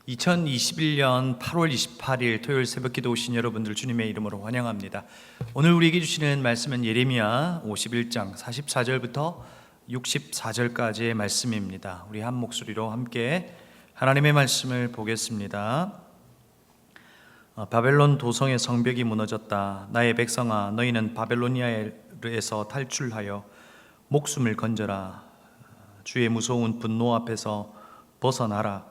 2021년 8월 28일 토요일 새벽기도 오신 여러분들 주님의 이름으로 환영합니다. 오늘 우리에게 주시는 말씀은 예레미야 51장 44절부터 64절까지의 말씀입니다. 우리 한 목소리로 함께 하나님의 말씀을 보겠습니다. 바벨론 도성의 성벽이 무너졌다. 나의 백성아, 너희는 바벨로니아에서 탈출하여 목숨을 건져라. 주의 무서운 분노 앞에서 벗어나라.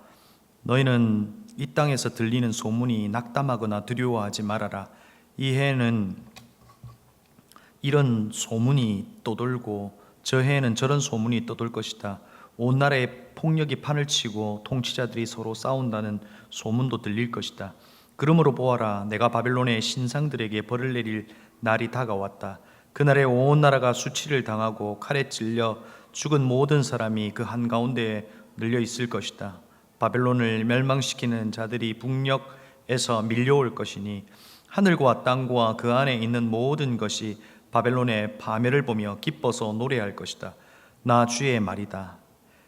너희는 이 땅에서 들리는 소문이 낙담하거나 두려워하지 말아라. 이 해에는 이런 소문이 떠돌고 저 해에는 저런 소문이 떠돌 것이다. 온 나라에 폭력이 판을 치고 통치자들이 서로 싸운다는 소문도 들릴 것이다. 그러므로 보아라, 내가 바벨론의 신상들에게 벌을 내릴 날이 다가왔다. 그날에 온 나라가 수치를 당하고 칼에 찔려 죽은 모든 사람이 그 한가운데에 늘려 있을 것이다. 바벨론을 멸망시키는 자들이 북녘에서 밀려올 것이니 하늘과 땅과 그 안에 있는 모든 것이 바벨론의 파멸을 보며 기뻐서 노래할 것이다. 나 주의 말이다.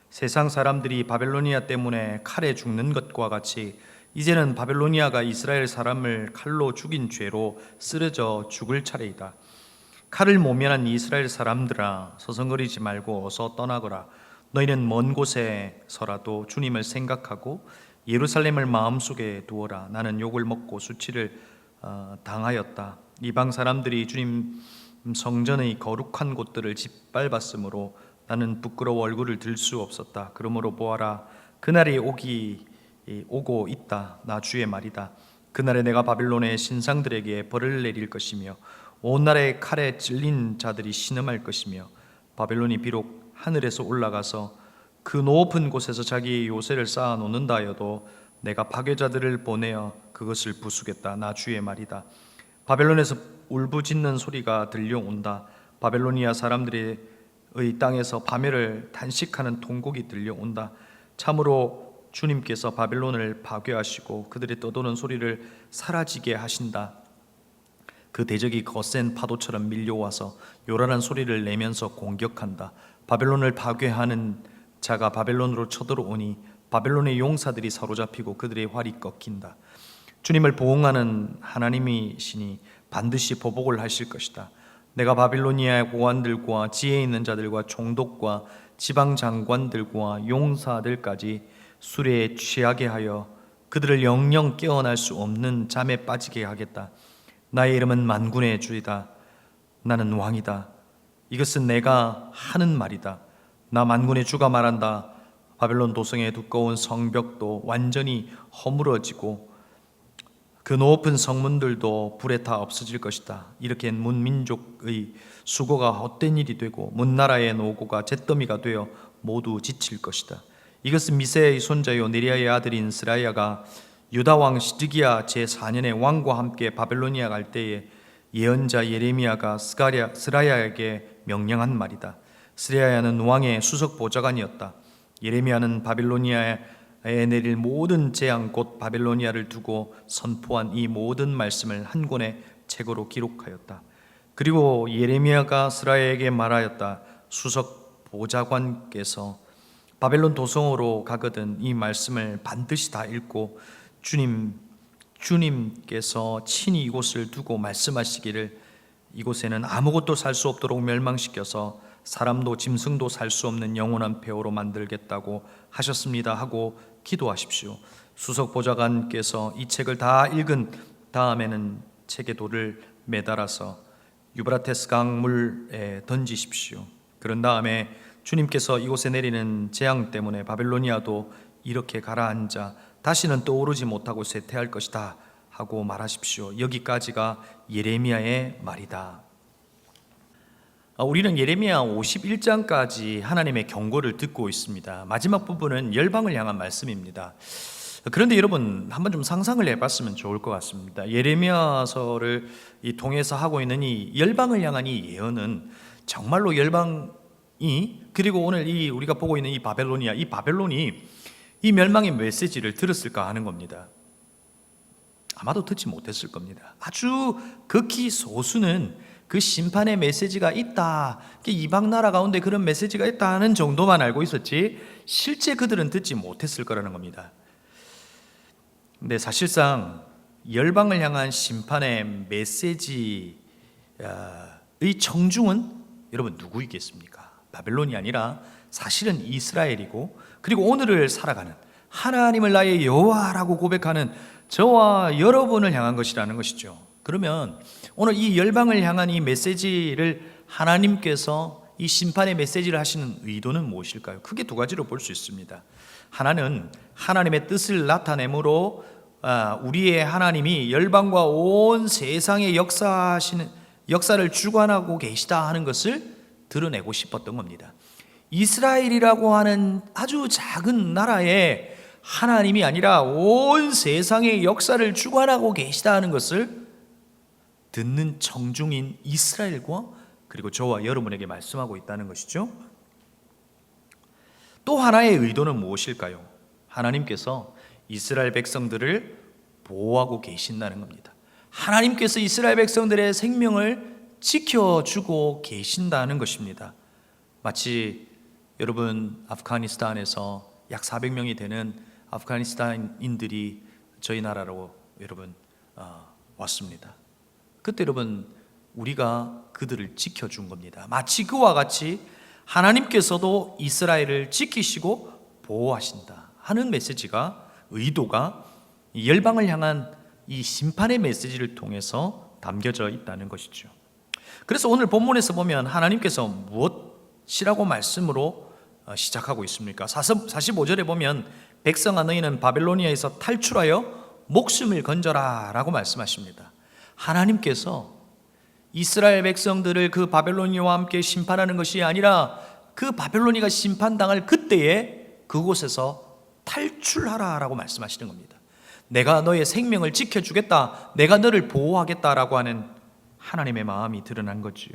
세상 사람들이 바벨로니아 때문에 칼에 죽는 것과 같이 이제는 바벨로니아가 이스라엘 사람을 칼로 죽인 죄로 쓰러져 죽을 차례이다. 칼을 모면한 이스라엘 사람들아, 서성거리지 말고 어서 떠나거라. 너희는 먼 곳에서라도 주님을 생각하고 예루살렘을 마음속에 두어라. 나는 욕을 먹고 수치를 당하였다. 이방 사람들이 주님 성전의 거룩한 곳들을 짓밟았으므로 나는 부끄러워 얼굴을 들 수 없었다. 그러므로 보아라, 그날이 오고 있다. 나 주의 말이다. 그날에 내가 바벨론의 신상들에게 벌을 내릴 것이며 온 나라의 칼에 찔린 자들이 신음할 것이며 바벨론이 비록 하늘에서 올라가서 그 높은 곳에서 자기의 요새를 쌓아 놓는다 하여도 내가 파괴자들을 보내어 그것을 부수겠다. 나 주의 말이다. 바벨론에서 울부짖는 소리가 들려온다. 바벨로니아 사람들의 땅에서 파멸을 단식하는 통곡이 들려온다. 참으로 주님께서 바벨론을 파괴하시고 그들의 떠도는 소리를 사라지게 하신다. 그 대적이 거센 파도처럼 밀려와서 요란한 소리를 내면서 공격한다. 바벨론을 파괴하는 자가 바벨론으로 쳐들어오니 바벨론의 용사들이 사로잡히고 그들의 활이 꺾인다. 주님을 보응하는 하나님이시니 반드시 보복을 하실 것이다. 내가 바빌로니아의 고관들과 지혜 있는 자들과 총독과 지방 장관들과 용사들까지 술에 취하게 하여 그들을 영영 깨어날 수 없는 잠에 빠지게 하겠다. 나의 이름은 만군의 주이다. 나는 왕이다. 이것은 내가 하는 말이다. 나 만군의 주가 말한다. 바벨론 도성의 두꺼운 성벽도 완전히 허물어지고 그 높은 성문들도 불에 타 없어질 것이다. 이렇게 문민족의 수고가 헛된 일이 되고 문나라의 노고가 잿더미가 되어 모두 지칠 것이다. 이것은 미세의 손자요 네리아의 아들인 스라야가 유다왕 시드기야 제4년에 왕과 함께 바벨로니아 갈 때에 예언자 예레미야가 스라야에게 명령한 말이다. 스라야는 왕의 수석 보좌관이었다. 예레미야는 바벨로니아에 내릴 모든 재앙 곧 바벨로니아를 두고 선포한 이 모든 말씀을 한 권의 책으로 기록하였다. 그리고 예레미야가 스라야에게 말하였다. 수석 보좌관께서 바벨론 도성으로 가거든 이 말씀을 반드시 다 읽고 주님께서 친히 이곳을 두고 말씀하시기를 이곳에는 아무것도 살 수 없도록 멸망시켜서 사람도 짐승도 살 수 없는 영원한 폐허로 만들겠다고 하셨습니다 하고 기도하십시오. 수석 보좌관께서 이 책을 다 읽은 다음에는 책에 돌을 매달아서 유브라테스 강물에 던지십시오. 그런 다음에 주님께서 이곳에 내리는 재앙 때문에 바벨로니아도 이렇게 가라앉아 다시는 떠오르지 못하고 쇠퇴할 것이다 하고 말하십시오. 여기까지가 예레미야의 말이다. 우리는 예레미야 51장까지 하나님의 경고를 듣고 있습니다. 마지막 부분은 열방을 향한 말씀입니다. 그런데 여러분 한번 좀 상상을 해봤으면 좋을 것 같습니다. 예레미야서를 통해서 하고 있는 이 열방을 향한 이 예언은 정말로 열방이 그리고 오늘 우리가 보고 있는 이 바벨로니아, 이 바벨론이 이 멸망의 메시지를 들었을까 하는 겁니다. 아마도 듣지 못했을 겁니다. 아주 극히 소수는 그 심판의 메시지가 있다, 이방 나라 가운데 그런 메시지가 있다는 정도만 알고 있었지 실제 그들은 듣지 못했을 거라는 겁니다. 근데 사실상 열방을 향한 심판의 메시지의 청중은 여러분 누구이겠습니까? 바벨론이 아니라 사실은 이스라엘이고, 그리고 오늘을 살아가는 하나님을 나의 여호와라고 고백하는 저와 여러분을 향한 것이라는 것이죠. 그러면 오늘 이 열방을 향한 이 메시지를 하나님께서 이 심판의 메시지를 하시는 의도는 무엇일까요? 크게 두 가지로 볼 수 있습니다. 하나는 하나님의 뜻을 나타내므로 우리의 하나님이 열방과 온 세상의 역사를 주관하고 계시다 하는 것을 드러내고 싶었던 겁니다. 이스라엘이라고 하는 아주 작은 나라에 하나님이 아니라 온 세상의 역사를 주관하고 계시다 하는 것을 듣는 청중인 이스라엘과 그리고 저와 여러분에게 말씀하고 있다는 것이죠. 또 하나의 의도는 무엇일까요? 하나님께서 이스라엘 백성들을 보호하고 계신다는 겁니다. 하나님께서 이스라엘 백성들의 생명을 지켜주고 계신다는 것입니다. 마치 여러분 아프가니스탄에서 약 400명이 되는 아프가니스탄인들이 저희 나라로 여러분 왔습니다. 그때 여러분 우리가 그들을 지켜준 겁니다. 마치 그와 같이 하나님께서도 이스라엘을 지키시고 보호하신다 하는 메시지가, 의도가 열방을 향한 이 심판의 메시지를 통해서 담겨져 있다는 것이죠. 그래서 오늘 본문에서 보면 하나님께서 무엇이라고 말씀으로 시작하고 있습니까? 45절에 보면 백성아 너희는 바벨로니아에서 탈출하여 목숨을 건져라 라고 말씀하십니다. 하나님께서 이스라엘 백성들을 그 바벨로니아와 함께 심판하는 것이 아니라 그 바벨로니아가 심판당할 그때에 그곳에서 탈출하라 라고 말씀하시는 겁니다. 내가 너의 생명을 지켜주겠다, 내가 너를 보호하겠다라고 하는 하나님의 마음이 드러난 거지요.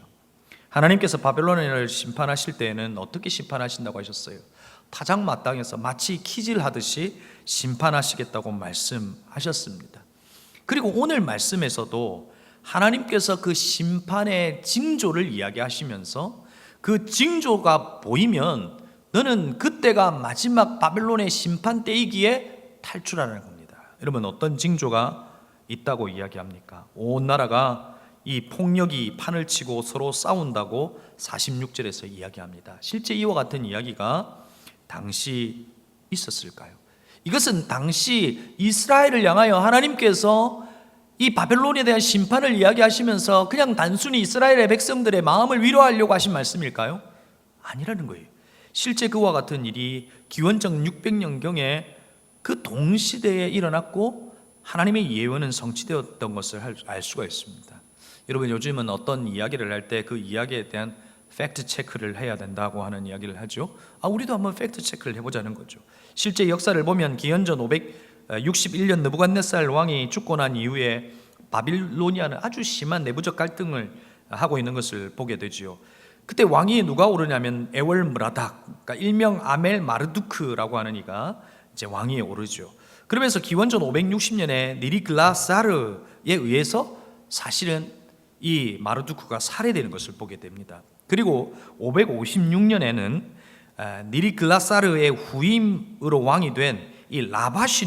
하나님께서 바벨로니아를 심판하실 때에는 어떻게 심판하신다고 하셨어요? 타작마땅해서 마치 키질 하듯이 심판하시겠다고 말씀하셨습니다. 그리고 오늘 말씀에서도 하나님께서 그 심판의 징조를 이야기하시면서 그 징조가 보이면 너는 그때가 마지막 바벨론의 심판 때이기에 탈출하라는 겁니다. 여러분 어떤 징조가 있다고 이야기합니까? 온 나라가 이 폭력이 판을 치고 서로 싸운다고 46절에서 이야기합니다. 실제 이와 같은 이야기가 당시 있었을까요? 이것은 당시 이스라엘을 향하여 하나님께서 이 바벨론에 대한 심판을 이야기하시면서 그냥 단순히 이스라엘의 백성들의 마음을 위로하려고 하신 말씀일까요? 아니라는 거예요. 실제 그와 같은 일이 기원전 600년경에 그 동시대에 일어났고 하나님의 예언은 성취되었던 것을 알 수가 있습니다. 여러분 요즘은 어떤 이야기를 할 때 그 이야기에 대한 팩트 체크를 해야 된다고 하는 이야기를 하죠. 우리도 한번 팩트 체크를 해보자는 거죠. 실제 역사를 보면 기원전 561년 느부갓네살 왕이 죽고 난 이후에 바빌로니아는 아주 심한 내부적 갈등을 하고 있는 것을 보게 되지요. 그때 왕이 누가 오르냐면 에월므라닥, 그러니까 일명 아멜 마르두크라고 하는 이가 이제 왕위에 오르죠. 그러면서 기원전 560년에 니리글라사르에 의해서 사실은 이 마르두크가 살해되는 것을 보게 됩니다. 그리고 556년에는 니리글라사르의 후임으로 왕이 된 이 라바시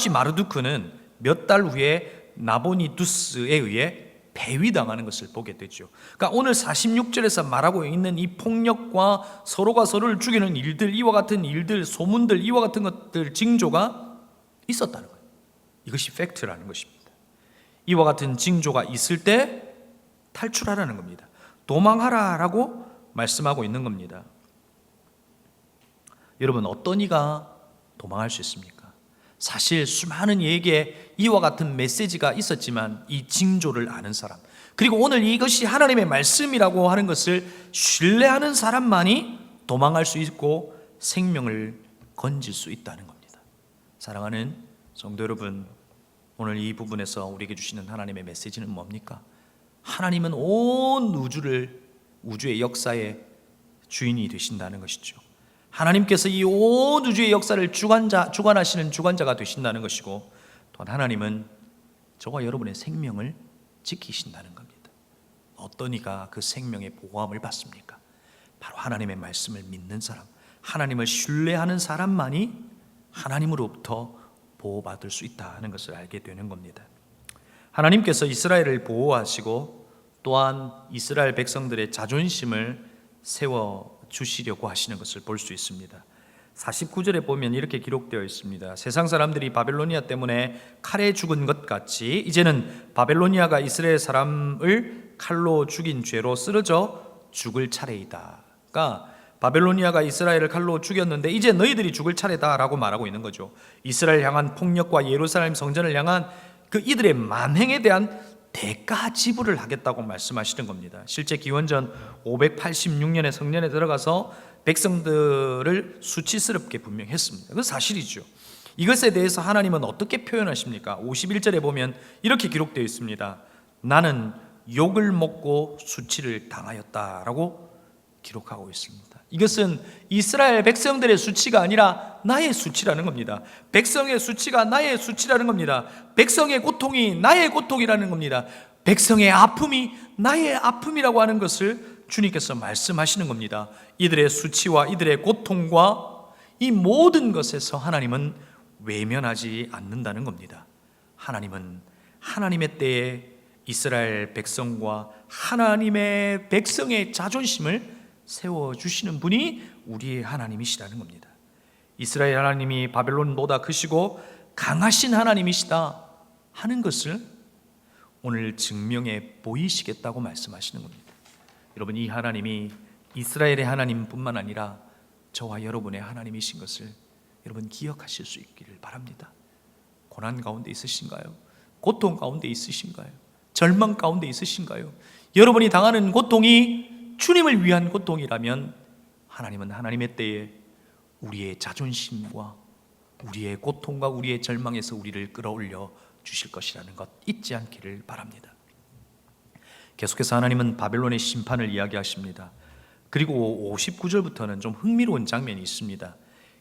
마르두크는 몇 달 후에 나보니두스에 의해 배위당하는 것을 보게 되죠. 그러니까 오늘 46절에서 말하고 있는 이 폭력과 서로가 서로를 죽이는 일들, 이와 같은 일들, 소문들, 이와 같은 것들 징조가 있었다는 거예요. 이것이 팩트라는 것입니다. 이와 같은 징조가 있을 때 탈출하라는 겁니다. 도망하라라고 말씀하고 있는 겁니다. 여러분 어떤 이가 도망할 수 있습니까? 사실 수많은 이에게 이와 같은 메시지가 있었지만 이 징조를 아는 사람, 그리고 오늘 이것이 하나님의 말씀이라고 하는 것을 신뢰하는 사람만이 도망할 수 있고 생명을 건질 수 있다는 겁니다. 사랑하는 성도 여러분, 오늘 이 부분에서 우리에게 주시는 하나님의 메시지는 뭡니까? 하나님은 온 우주의 역사의 주인이 되신다는 것이죠. 하나님께서 이 온 우주의 역사를 주관하시는 주관자가 되신다는 것이고, 또한 하나님은 저와 여러분의 생명을 지키신다는 겁니다. 어떤 이가 그 생명의 보호함을 받습니까? 바로 하나님의 말씀을 믿는 사람, 하나님을 신뢰하는 사람만이 하나님으로부터 보호받을 수 있다는 것을 알게 되는 겁니다. 하나님께서 이스라엘을 보호하시고 또한 이스라엘 백성들의 자존심을 세워주시려고 하시는 것을 볼 수 있습니다. 49절에 보면 이렇게 기록되어 있습니다. 세상 사람들이 바벨로니아 때문에 칼에 죽은 것 같이 이제는 바벨로니아가 이스라엘 사람을 칼로 죽인 죄로 쓰러져 죽을 차례이다. 그러니까 바벨로니아가 이스라엘을 칼로 죽였는데 이제 너희들이 죽을 차례다라고 말하고 있는 거죠. 이스라엘 향한 폭력과 예루살렘 성전을 향한 그 이들의 만행에 대한 대가 지불을 하겠다고 말씀하시는 겁니다. 실제 기원전 586년에 성전에 들어가서 백성들을 수치스럽게 분명히 했습니다. 그건 사실이죠. 이것에 대해서 하나님은 어떻게 표현하십니까? 51절에 보면 이렇게 기록되어 있습니다. 나는 욕을 먹고 수치를 당하였다라고 기록하고 있습니다. 이것은 이스라엘 백성들의 수치가 아니라 나의 수치라는 겁니다. 백성의 수치가 나의 수치라는 겁니다. 백성의 고통이 나의 고통이라는 겁니다. 백성의 아픔이 나의 아픔이라고 하는 것을 주님께서 말씀하시는 겁니다. 이들의 수치와 이들의 고통과 이 모든 것에서 하나님은 외면하지 않는다는 겁니다. 하나님은 하나님의 때에 이스라엘 백성과 하나님의 백성의 자존심을 세워주시는 분이 우리의 하나님이시라는 겁니다. 이스라엘 하나님이 바벨론보다 크시고 강하신 하나님이시다 하는 것을 오늘 증명해 보이시겠다고 말씀하시는 겁니다. 여러분, 이 하나님이 이스라엘의 하나님뿐만 아니라 저와 여러분의 하나님이신 것을 여러분 기억하실 수 있기를 바랍니다. 고난 가운데 있으신가요? 고통 가운데 있으신가요? 절망 가운데 있으신가요? 여러분이 당하는 고통이 주님을 위한 고통이라면 하나님은 하나님의 때에 우리의 자존심과 우리의 고통과 우리의 절망에서 우리를 끌어올려 주실 것이라는 것 잊지 않기를 바랍니다. 계속해서 하나님은 바벨론의 심판을 이야기하십니다. 그리고 59절부터는 좀 흥미로운 장면이 있습니다.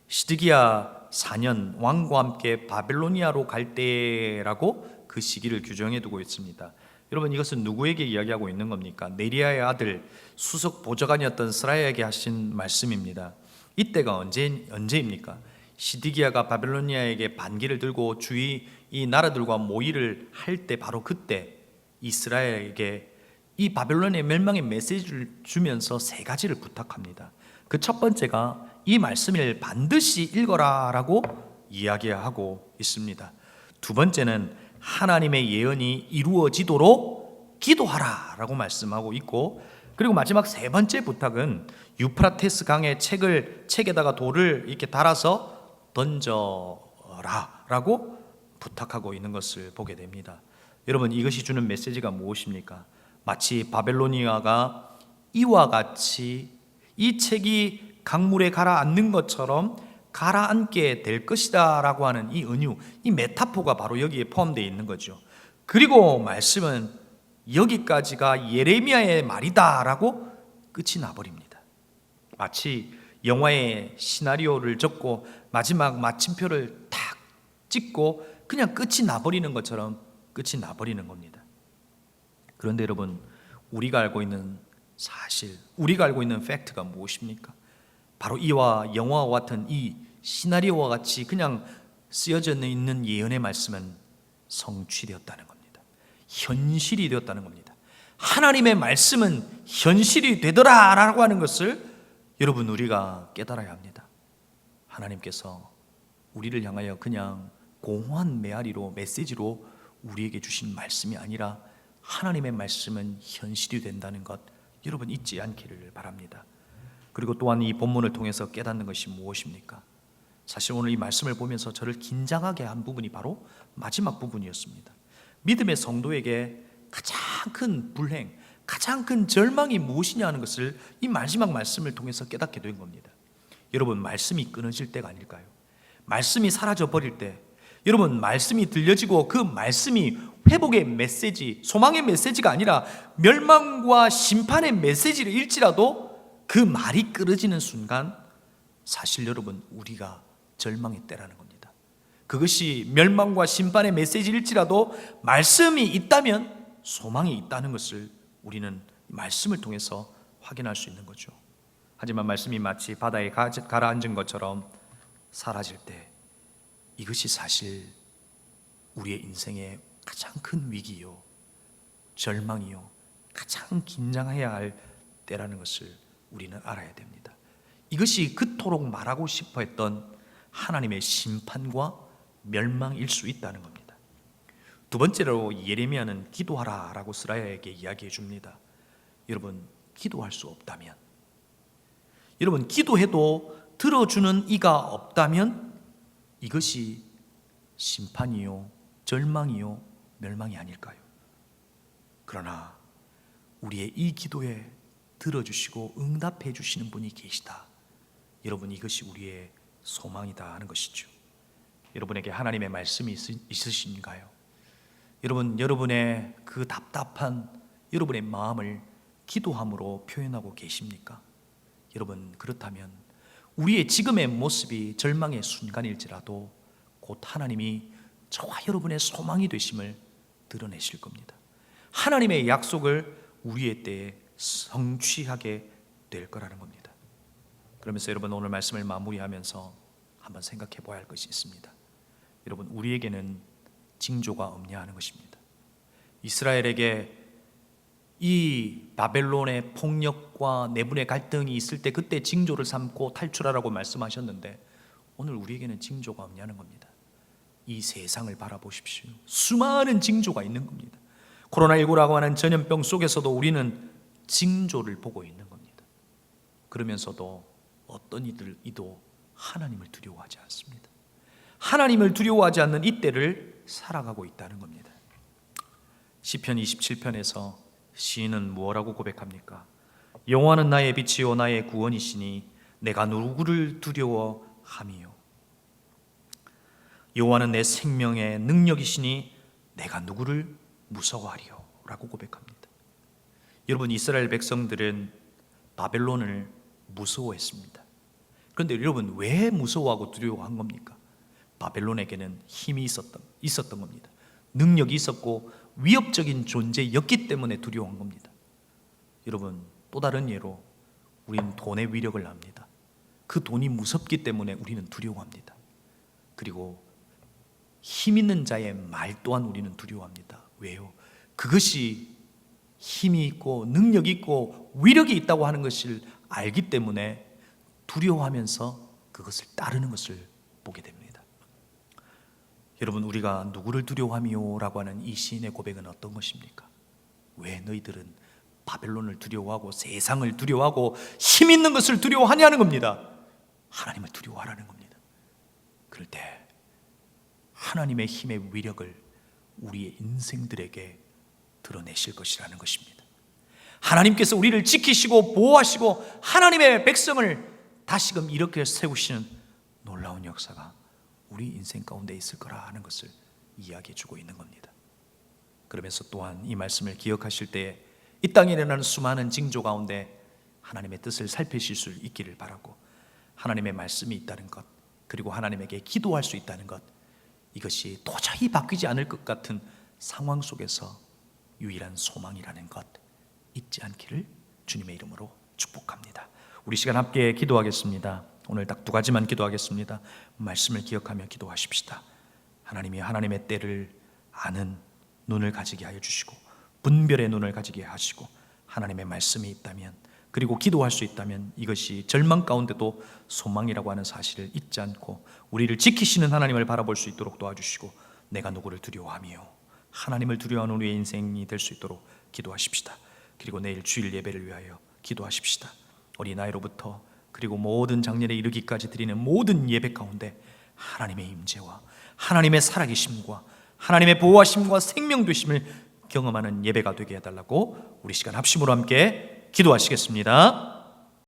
시드기야 4년 왕과 함께 바벨로니아로 갈 때라고 그 시기를 규정해 두고 있습니다. 여러분, 이것은 누구에게 이야기하고 있는 겁니까? 네리야의 아들 수석 보좌관이었던 스라야에게 하신 말씀입니다. 이때가 언제입니까? 시드기야가 바벨로니아에게 반기를 들고 주위 이 나라들과 모의를 할 때 바로 그때 이스라엘에게 이 바벨론의 멸망의 메시지를 주면서 세 가지를 부탁합니다. 그 첫 번째가 이 말씀을 반드시 읽어라라고 이야기하고 있습니다. 두 번째는 하나님의 예언이 이루어지도록 기도하라라고 말씀하고 있고, 그리고 마지막 세 번째 부탁은 유프라테스 강의 책에다가 돌을 이렇게 달아서 던져라라고 부탁하고 있는 것을 보게 됩니다. 여러분, 이것이 주는 메시지가 무엇입니까? 마치 바벨로니아가 이와 같이 이 책이 강물에 가라앉는 것처럼 가라앉게 될 것이다 라고 하는 이 은유, 이 메타포가 바로 여기에 포함되어 있는 거죠. 그리고 말씀은 여기까지가 예레미야의 말이다 라고 끝이 나버립니다. 마치 영화의 시나리오를 적고 마지막 마침표를 탁 찍고 그냥 끝이 나버리는 것처럼 끝이 나버리는 겁니다. 그런데 여러분, 우리가 알고 있는 사실, 우리가 알고 있는 팩트가 무엇입니까? 바로 이와 영화와 같은 이 시나리오와 같이 그냥 쓰여져 있는 예언의 말씀은 성취되었다는 겁니다. 현실이 되었다는 겁니다. 하나님의 말씀은 현실이 되더라라고 하는 것을 여러분, 우리가 깨달아야 합니다. 하나님께서 우리를 향하여 그냥 공허한 메아리로 메시지로 우리에게 주신 말씀이 아니라 하나님의 말씀은 현실이 된다는 것 여러분 잊지 않기를 바랍니다. 그리고 또한 이 본문을 통해서 깨닫는 것이 무엇입니까? 사실 오늘 이 말씀을 보면서 저를 긴장하게 한 부분이 바로 마지막 부분이었습니다. 믿음의 성도에게 가장 큰 불행, 가장 큰 절망이 무엇이냐 하는 것을 이 마지막 말씀을 통해서 깨닫게 된 겁니다. 여러분, 말씀이 끊어질 때가 아닐까요? 말씀이 사라져 버릴 때, 여러분, 말씀이 들려지고 그 말씀이 회복의 메시지, 소망의 메시지가 아니라 멸망과 심판의 메시지를 일지라도 그 말이 끊어지는 순간 사실 여러분, 우리가 절망의 때라는 겁니다. 그것이 멸망과 심판의 메시지일지라도 말씀이 있다면 소망이 있다는 것을 우리는 말씀을 통해서 확인할 수 있는 거죠. 하지만 말씀이 마치 바다에 가라앉은 것처럼 사라질 때 이것이 사실 우리의 인생의 가장 큰 위기요, 절망이요, 가장 긴장해야 할 때라는 것을 우리는 알아야 됩니다. 이것이 그토록 말하고 싶어 했던 하나님의 심판과 멸망일 수 있다는 겁니다. 두 번째로 예레미야는 기도하라 라고 스라야에게 이야기해 줍니다. 여러분, 기도할 수 없다면, 여러분 기도해도 들어주는 이가 없다면 이것이 심판이요, 절망이요, 멸망이 아닐까요? 그러나 우리의 이 기도에 들어주시고 응답해 주시는 분이 계시다. 여러분, 이것이 우리의 소망이다 하는 것이죠. 여러분에게 하나님의 말씀이 있으신가요? 여러분, 여러분의 그 답답한 여러분의 마음을 기도함으로 표현하고 계십니까? 여러분, 그렇다면 우리의 지금의 모습이 절망의 순간일지라도 곧 하나님이 저와 여러분의 소망이 되심을 드러내실 겁니다. 하나님의 약속을 우리의 때에 성취하게 될 거라는 겁니다. 그러면서 여러분, 오늘 말씀을 마무리하면서 한번 생각해 봐야 할 것이 있습니다. 여러분, 우리에게는 징조가 없냐 하는 것입니다. 이스라엘에게 이 바벨론의 폭력과 내분의 갈등이 있을 때 그때 징조를 삼고 탈출하라고 말씀하셨는데 오늘 우리에게는 징조가 없냐는 겁니다. 이 세상을 바라보십시오. 수많은 징조가 있는 겁니다. 코로나19라고 하는 전염병 속에서도 우리는 징조를 보고 있는 겁니다. 그러면서도 어떤 이도 하나님을 두려워하지 않습니다. 하나님을 두려워하지 않는 이때를 살아가고 있다는 겁니다. 시편 27편에서 시인은 무엇라고 고백합니까? 여호와는 나의 빛이요 나의 구원이시니 내가 누구를 두려워함이요. 여호와는 내 생명의 능력이시니 내가 누구를 무서워하리요 라고 고백합니다. 여러분, 이스라엘 백성들은 바벨론을 무서워했습니다. 그런데 여러분, 왜 무서워하고 두려워한 겁니까? 바벨론에게는 힘이 있었던 겁니다. 능력이 있었고 위협적인 존재였기 때문에 두려워한 겁니다. 여러분, 또 다른 예로 우리는 돈의 위력을 압니다. 그 돈이 무섭기 때문에 우리는 두려워합니다. 그리고 힘 있는 자의 말 또한 우리는 두려워합니다. 왜요? 그것이 힘이 있고 능력이 있고 위력이 있다고 하는 것을 알기 때문에 두려워하면서 그것을 따르는 것을 보게 됩니다. 여러분, 우리가 누구를 두려워하미요? 라고 하는 이 시인의 고백은 어떤 것입니까? 왜 너희들은 바벨론을 두려워하고 세상을 두려워하고 힘 있는 것을 두려워하냐는 겁니다. 하나님을 두려워하라는 겁니다. 그럴 때 하나님의 힘의 위력을 우리의 인생들에게 드러내실 것이라는 것입니다. 하나님께서 우리를 지키시고 보호하시고 하나님의 백성을 다시금 이렇게 세우시는 놀라운 역사가 우리 인생 가운데 있을 거라 하는 것을 이야기해 주고 있는 겁니다. 그러면서 또한 이 말씀을 기억하실 때 이 땅에 일어나는 수많은 징조 가운데 하나님의 뜻을 살피실 수 있기를 바라고, 하나님의 말씀이 있다는 것, 그리고 하나님에게 기도할 수 있다는 것, 이것이 도저히 바뀌지 않을 것 같은 상황 속에서 유일한 소망이라는 것 잊지 않기를 주님의 이름으로 축복합니다. 우리 시간 함께 기도하겠습니다. 오늘 딱 두 가지만 기도하겠습니다. 말씀을 기억하며 기도하십시다. 하나님이 하나님의 때를 아는 눈을 가지게 하여 주시고 분별의 눈을 가지게 하시고 하나님의 말씀이 있다면, 그리고 기도할 수 있다면 이것이 절망 가운데도 소망이라고 하는 사실을 잊지 않고 우리를 지키시는 하나님을 바라볼 수 있도록 도와주시고 내가 누구를 두려워하며 하나님을 두려워하는 우리의 인생이 될 수 있도록 기도하십시다. 그리고 내일 주일 예배를 위하여 기도하십시다. 어린아이로부터 그리고 모든 장년에 이르기까지 드리는 모든 예배 가운데 하나님의 임재와 하나님의 살아계심과 하나님의 보호하심과 생명 되심을 경험하는 예배가 되게 해달라고 우리 시간 합심으로 함께 기도하시겠습니다.